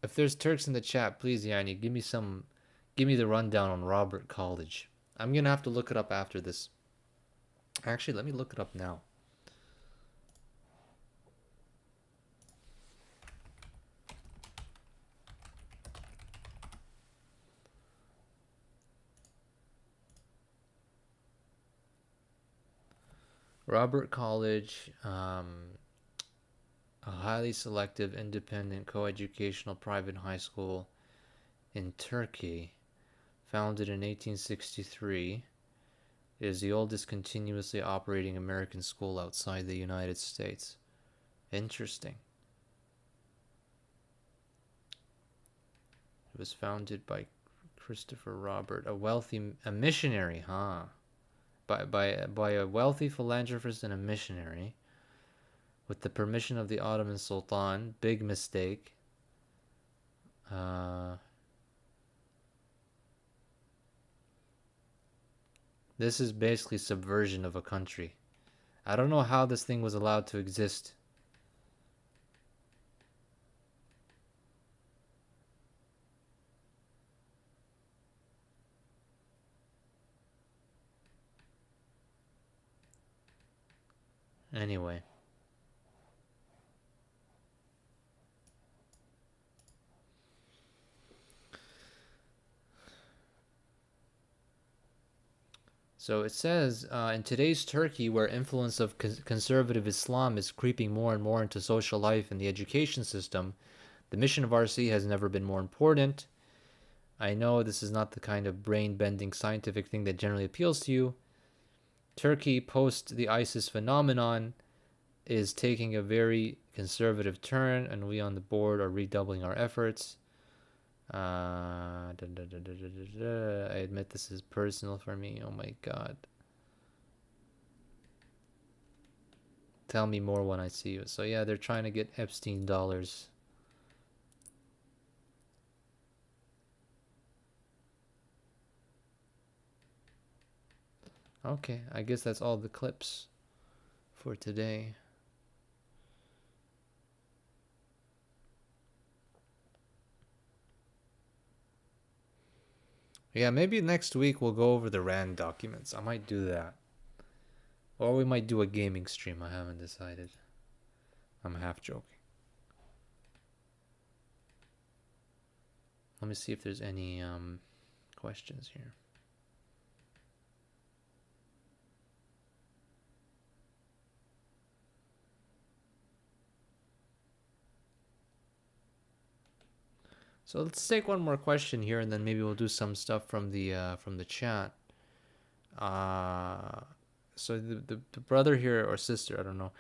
If there's Turks in the chat, please, Yani, give me the rundown on Robert College. I'm gonna have to look it up after this. Actually, let me look it up now. Robert College, a highly selective, independent, coeducational private high school in Turkey, founded in 1863. It is the oldest continuously operating American school outside the United States. Interesting. It was founded by Christopher Robert, a missionary, huh? By a wealthy philanthropist and a missionary, with the permission of the Ottoman Sultan. Big mistake. This is basically subversion of a country. I don't know how this thing was allowed to exist. Anyway. So it says, in today's Turkey, where influence of conservative Islam is creeping more and more into social life and the education system, the mission of RC has never been more important. I know this is not the kind of brain-bending scientific thing that generally appeals to you. Turkey, post the ISIS phenomenon, is taking a very conservative turn, and we on the board are redoubling our efforts. I admit this is personal for me. Oh my god. Tell me more when I see you. So yeah, they're trying to get Epstein dollars. Okay, I guess that's all the clips for today. Yeah, maybe next week we'll go over the RAND documents. I might do that. Or we might do a gaming stream. I haven't decided. I'm half joking. Let me see if there's any questions here. So let's take one more question here, and then maybe we'll do some stuff from the chat. So the brother here or sister, I don't know.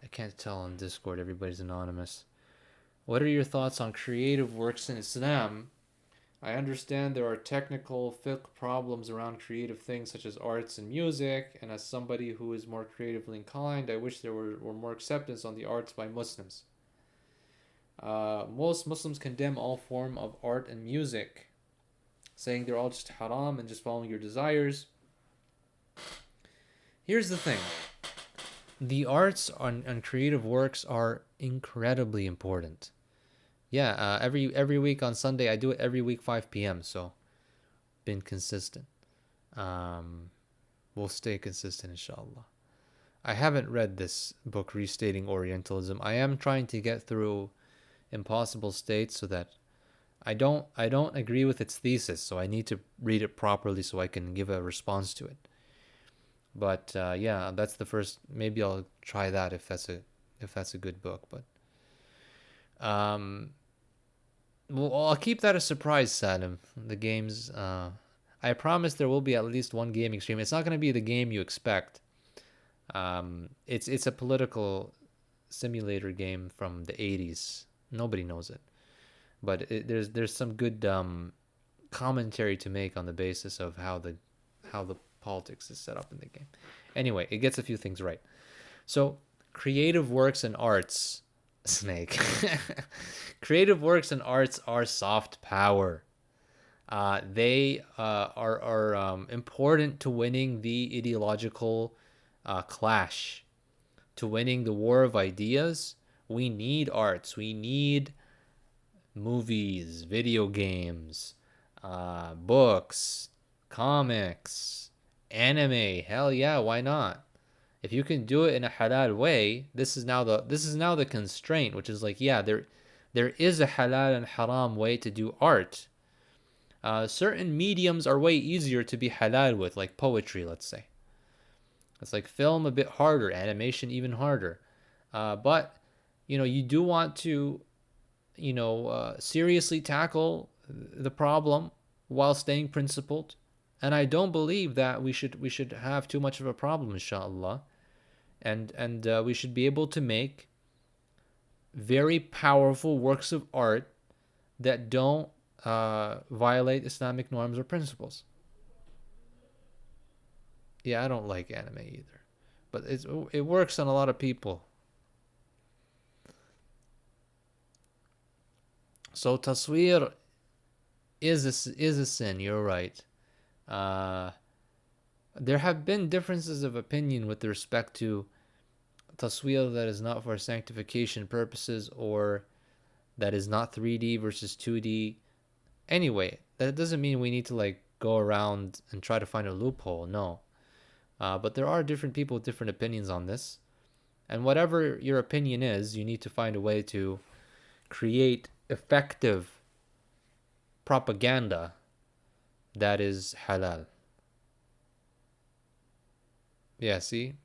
I can't tell on Discord. Everybody's anonymous. What are your thoughts on creative works in Islam? I understand there are technical fiqh problems around creative things such as arts and music, and as somebody who is more creatively inclined, I wish there were more acceptance on the arts by Muslims. Most Muslims condemn all form of art and music, saying they're all just haram and just following your desires. Here's the thing. The arts and creative works are incredibly important. Yeah, every week on Sunday, I do it every week 5 p.m. So, been consistent. We'll stay consistent, inshallah. I haven't read this book, Restating Orientalism. I am trying to get through Impossible States so that I don't agree with its thesis. So I need to read it properly so I can give a response to it. But yeah, that's the first. Maybe I'll try that if that's a good book. But well, I'll keep that a surprise, Salim. The games. I promise there will be at least one gaming stream. It's not going to be the game you expect. It's a political simulator game from the 80s. Nobody knows it, but there's some good commentary to make on the basis of how the politics is set up in the game. Anyway, it gets a few things right. So, creative works and arts, Snake. Creative works and arts are soft power. They are important to winning the ideological clash, to winning the war of ideas. We need arts. We need movies, video games, books, comics, anime. Hell yeah, why not? If you can do it in a halal way, this is now the constraint, which is like, yeah, there is a halal and haram way to do art. Certain mediums are way easier to be halal with, like poetry, let's say. It's like film a bit harder, animation even harder. But you do want to, seriously tackle the problem while staying principled And I don't believe that we should have too much of a problem, inshallah. And we should be able to make very powerful works of art that don't violate Islamic norms or principles. Yeah, I don't like anime either, but it works on a lot of people. So taswir is a sin. You're right. There have been differences of opinion with respect to taswir that is not for sanctification purposes, or that is not 3D versus 2D. Anyway, that doesn't mean we need to like go around and try to find a loophole. No. But there are different people with different opinions on this. And whatever your opinion is, you need to find a way to create effective propaganda that is halal. Yeah, see?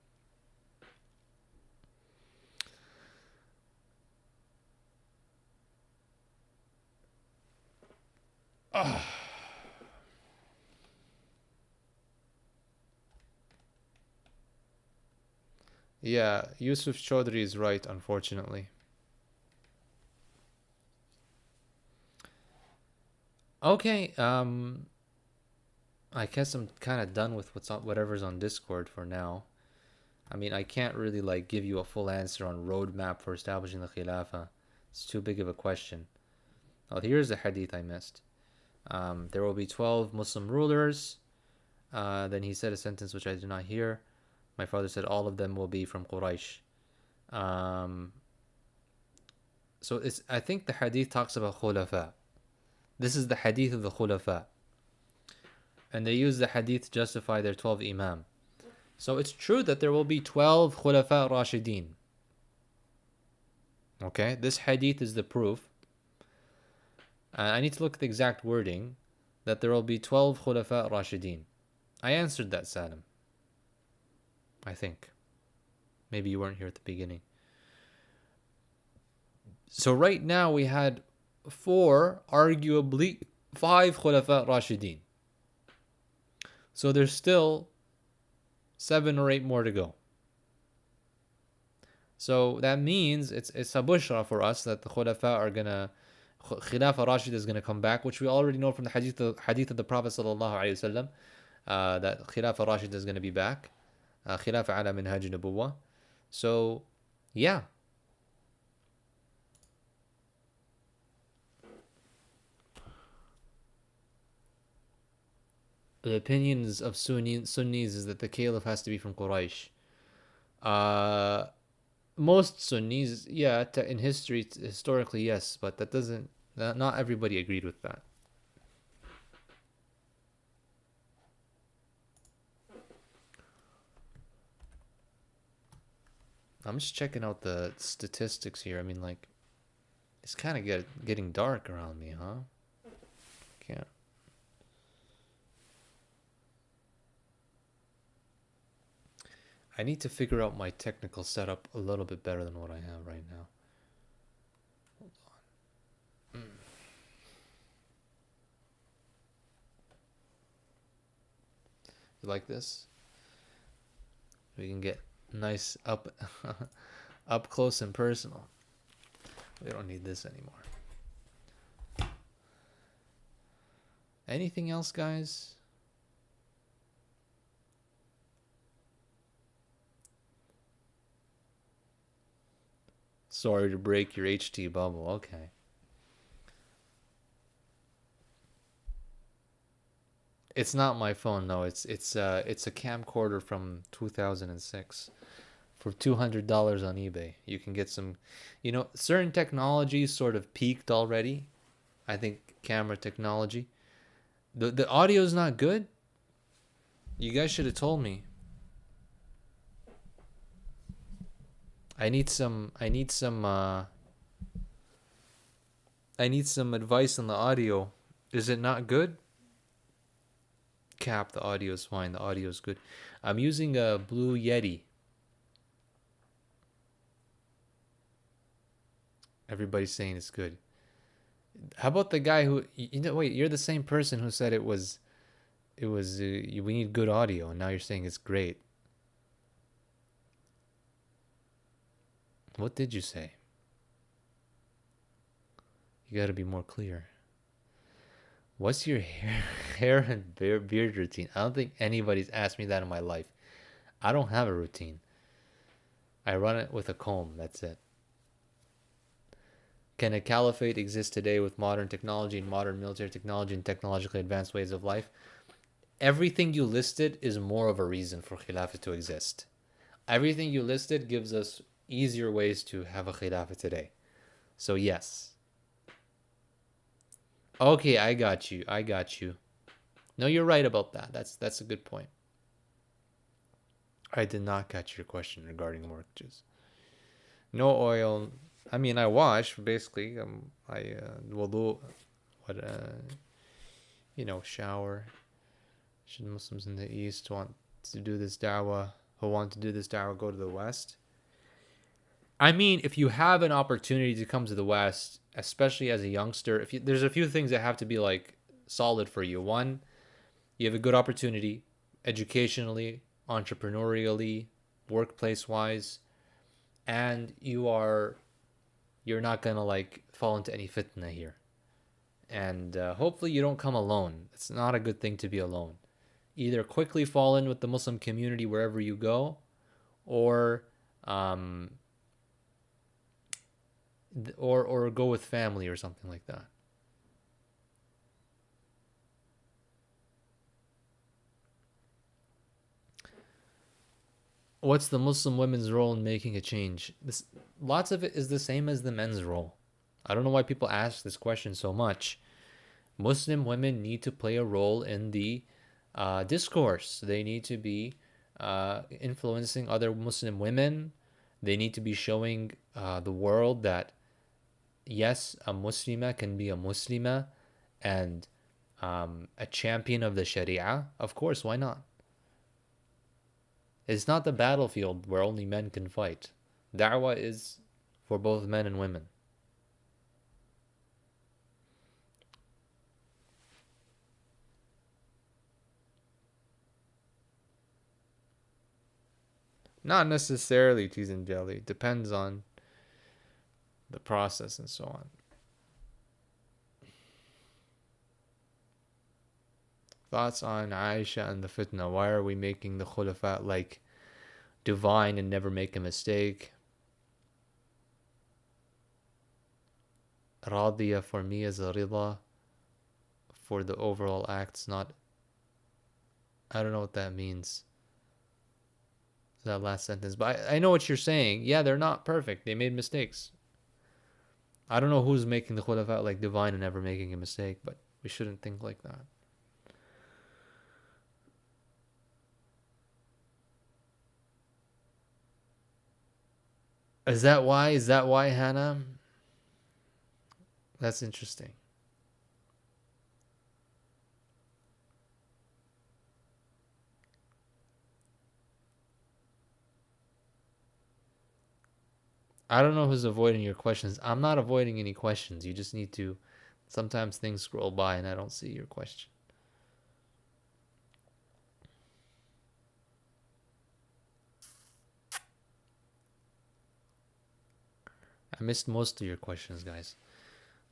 Yeah, Yusuf Chaudhry is right, unfortunately. Okay, I guess I'm kind of done with whatever's on Discord for now. I mean, I can't really like give you a full answer on roadmap for establishing the Khilafah. It's too big of a question. Oh, here's the hadith I missed. There will be 12 Muslim rulers. Then he said a sentence which I did not hear. My father said all of them will be from Quraysh. So I think the hadith talks about khulafa. This is the hadith of the khulafa. And they use the hadith to justify their 12 imam. So it's true that there will be 12 khulafa rashidin. Okay, this hadith is the proof. I need to look at the exact wording, that there will be 12 khulafa rashidin. I answered that, Salim. I think. Maybe you weren't here at the beginning. So right now we had 4, arguably 5 khulafa rashidin. So there's still 7 or 8 more to go. So that means it's a bushra for us that the khulafa are gonna, Khilafah Rashid is gonna come back, which we already know from the hadith of the Prophet sallallahu alaihi wasallam, that Khilafah Rashid is gonna be back. Khilafah ala minhaj nubuwah. So, yeah. The opinions of Sunnis is that the caliph has to be from Quraysh. Most Sunnis, yeah, in history, historically, yes, but that doesn't. Not everybody agreed with that. I'm just checking out the statistics here. I mean, like, it's kind of getting dark around me, huh? Can't. I need to figure out my technical setup a little bit better than what I have right now. Hold on. You like this? We can get nice up close and personal. We don't need this anymore. Anything else, guys? Sorry to break your HT bubble. Okay. It's not my phone, no. It's a camcorder from 2006 for $200 on eBay. You can get some, certain technologies sort of peaked already. I think camera technology. The audio's not good. You guys should have told me. I need some advice on the audio. Is it not good? Cap, the audio is fine. The audio is good. I'm using a Blue Yeti. Everybody's saying it's good. How about the guy who, wait, you're the same person who said it was it was we need good audio, and now you're saying it's great. What did you say? You got to be more clear. What's your hair and beard routine? I don't think anybody's asked me that in my life. I don't have a routine. I run it with a comb. That's it. Can a caliphate exist today with modern technology and modern military technology and technologically advanced ways of life? Everything you listed is more of a reason for khilafah to exist. Everything you listed gives us easier ways to have a khilafah today. So yes. Okay, I got you. I got you. No, you're right about that. That's a good point. I did not catch your question regarding mortgages. No oil. I mean, I wash basically. I wudu, what shower. Should Muslims in the East want to do this da'wah, who want to do this da'wah, go to the West? I mean, if you have an opportunity to come to the West, especially as a youngster, there's a few things that have to be like solid for you. One, you have a good opportunity, educationally, entrepreneurially, workplace-wise, and you're not gonna like fall into any fitna here. And hopefully you don't come alone. It's not a good thing to be alone. Either quickly fall in with the Muslim community wherever you go, or go with family or something like that. What's the Muslim women's role in making a change? Lots of it is the same as the men's role. I don't know why people ask this question so much. Muslim women need to play a role in the discourse. They need to be influencing other Muslim women. They need to be showing the world that yes, a Muslima can be a Muslima and a champion of the Sharia. Of course, why not? It's not the battlefield where only men can fight. Da'wah is for both men and women. Not necessarily cheese and jelly. Depends on the process and so on. Thoughts on Aisha and the fitna? Why are we making the khulafa like divine and never make a mistake? Radiya for me is a rida for the overall acts, not. I don't know what that means. That last sentence, but I know what you're saying. Yeah, they're not perfect. They made mistakes. I don't know who's making the khulafa like divine and never making a mistake, but we shouldn't think like that. Is that why? Is that why, Hannah? That's interesting. I don't know who's avoiding your questions. I'm not avoiding any questions. You just need to. Sometimes things scroll by and I don't see your question. I missed most of your questions, guys.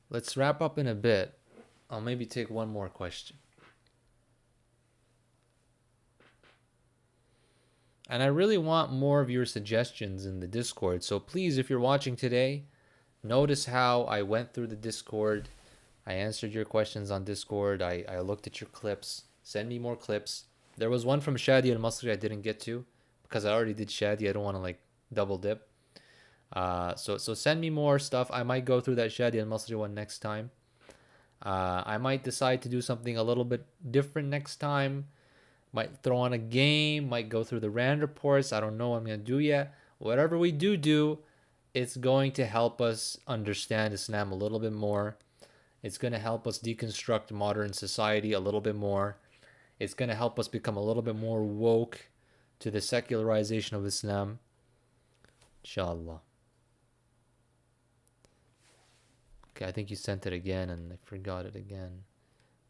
Let's wrap up in a bit. I'll maybe take one more question. And I really want more of your suggestions in the Discord. So please, if you're watching today, notice how I went through the Discord. I answered your questions on Discord. I looked at your clips. Send me more clips. There was one from Shadi and Masri I didn't get to because I already did Shadi. I don't want to like double dip. So send me more stuff. I might go through that Shadi and Masri one next time. I might decide to do something a little bit different next time. Might throw on a game, might go through the RAND reports. I don't know what I'm going to do yet. Whatever we do, it's going to help us understand Islam a little bit more. It's going to help us deconstruct modern society a little bit more. It's going to help us become a little bit more woke to the secularization of Islam. Inshallah. Okay, I think you sent it again and I forgot it again.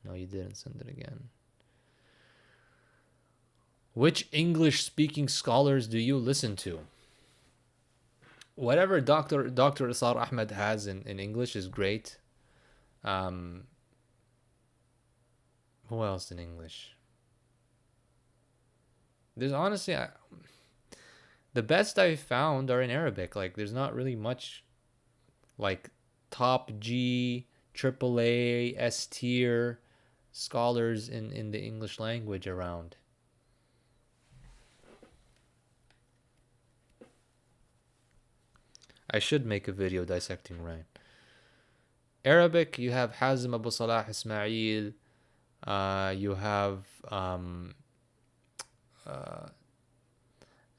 No, you didn't send it again. Which English-speaking scholars do you listen to? Whatever Dr. Isar Ahmed has in English is great. Who else in English? There's honestly, the best I've found are in Arabic. Like, there's not really much like top G, triple A, S tier scholars in the English language around. I should make a video dissecting Ryan. Arabic, you have Hazm Abu Salah Ismail. You have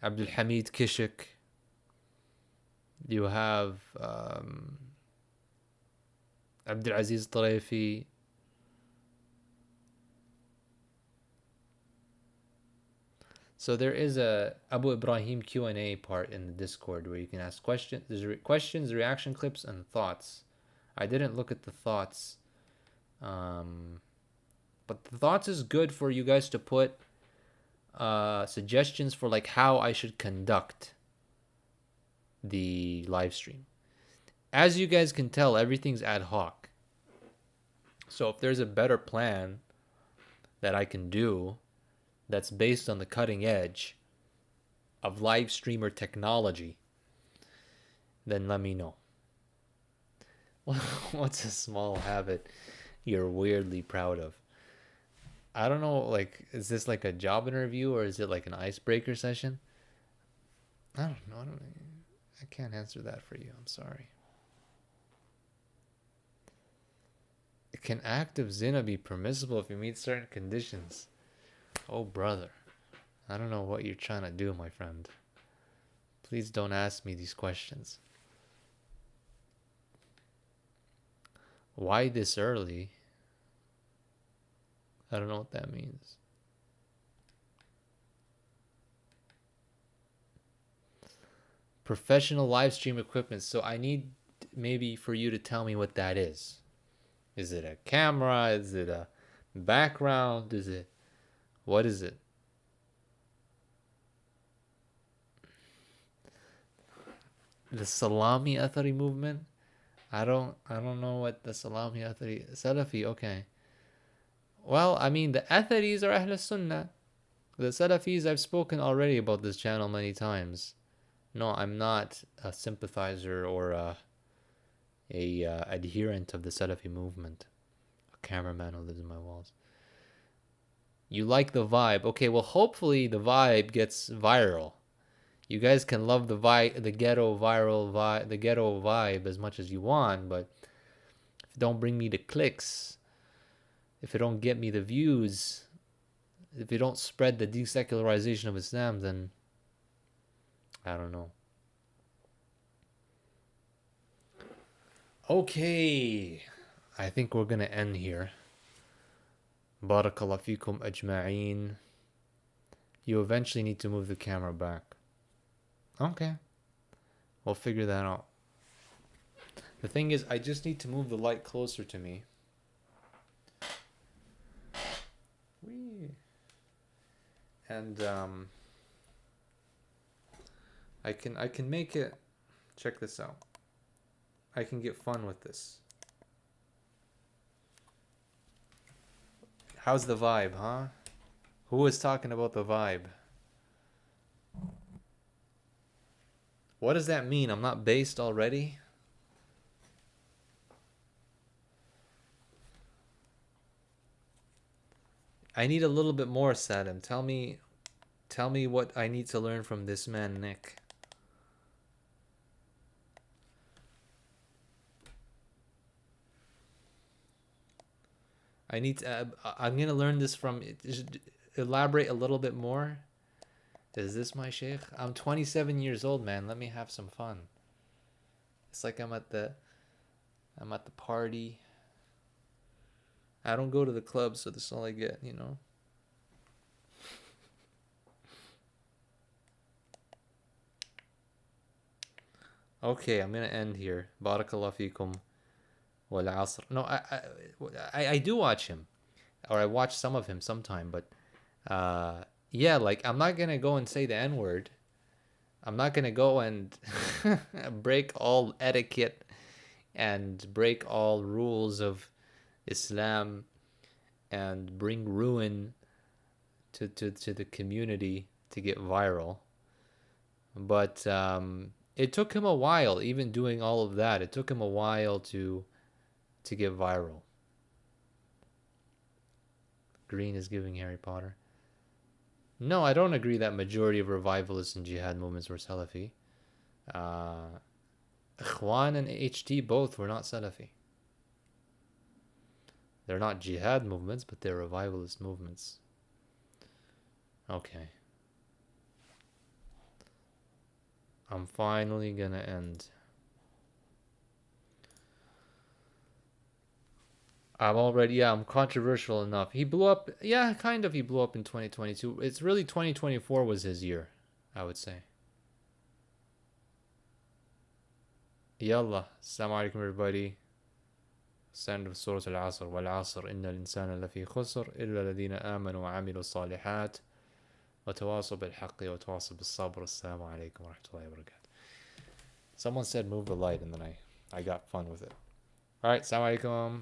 Abdul Hamid Kishik. You have Abdul Aziz Tarifi. So there is a Abu Ibrahim Q&A part in the Discord where you can ask questions. There's questions, reaction clips, and thoughts. I didn't look at the thoughts. But the thoughts is good for you guys to put suggestions for like how I should conduct the live stream. As you guys can tell, everything's ad hoc. So if there's a better plan that I can do that's based on the cutting edge of live streamer technology, then let me know. What's a small habit you're weirdly proud of? I don't know, like, is this like a job interview or is it like an icebreaker session? I don't know. I can't answer that for you. I'm sorry. Can active zina be permissible if you meet certain conditions? Oh, brother. I don't know what you're trying to do, my friend. Please don't ask me these questions. Why this early? I don't know what that means. Professional live stream equipment. So I need maybe for you to tell me what that is. Is it a camera? Is it a background? Is it... What is it? The Salami Athari movement? I don't know what the Salami Athari... Salafi, okay. Well, I mean, the Atharis are Ahl Sunnah. The Salafis, I've spoken already about this channel many times. No, I'm not a sympathizer or a adherent of the Salafi movement. A cameraman who lives in my walls. You like the vibe. Okay, well, hopefully the vibe gets viral. You guys can love the ghetto vibe as much as you want, but if it don't bring me the clicks, if it don't get me the views, if it don't spread the desecularization of Islam, then I don't know. Okay, I think we're gonna end here. Barakallah fikum ajma'een. You eventually need to move the camera back. Okay. We'll figure that out. The thing is, I just need to move the light closer to me. Whee. And I can make it. Check this out. I can get fun with this. How's the vibe, huh? Who was talking about the vibe? What does that mean? I'm not based already? I need a little bit more, Saddam. Tell me what I need to learn from this man, Nick. I'm gonna learn this from. Just elaborate a little bit more. Is this my sheikh? I'm 27 years old, man. Let me have some fun. It's like I'm at the party. I don't go to the club, so this is all I get, you know. Okay, I'm gonna end here. Barakallah fikum. Wal asr. No, I do watch him, or I watch some of him sometime, but yeah, like I'm not gonna go and say the N-word. I'm not gonna go and break all etiquette and break all rules of Islam and bring ruin to the community to get viral. But it took him a while, even doing all of that. It took him a while to get viral. Green is giving Harry Potter. No, I don't agree that majority of revivalists and jihad movements were Salafi. Ikhwan and HT both were not Salafi. They're not jihad movements, but they're revivalist movements. Okay. I'm finally gonna end. I'm controversial enough. He blew up, yeah, kind of, he blew up in 2022. It's really 2024 was his year, I would say. Yalla, assalamu alaikum everybody. Send of Surah Al-Asr, wal-Asr, inna al-insana lafi khusr, illa ladina amanu wa amilu salihat, wa tawasaw bil-haqqi wa tawasaw bil-sabr. Assalamu alaikum wa rahmatullahi wa barakatuh. Someone said move the light, and then I got fun with it. Alright, assalamu alaikum.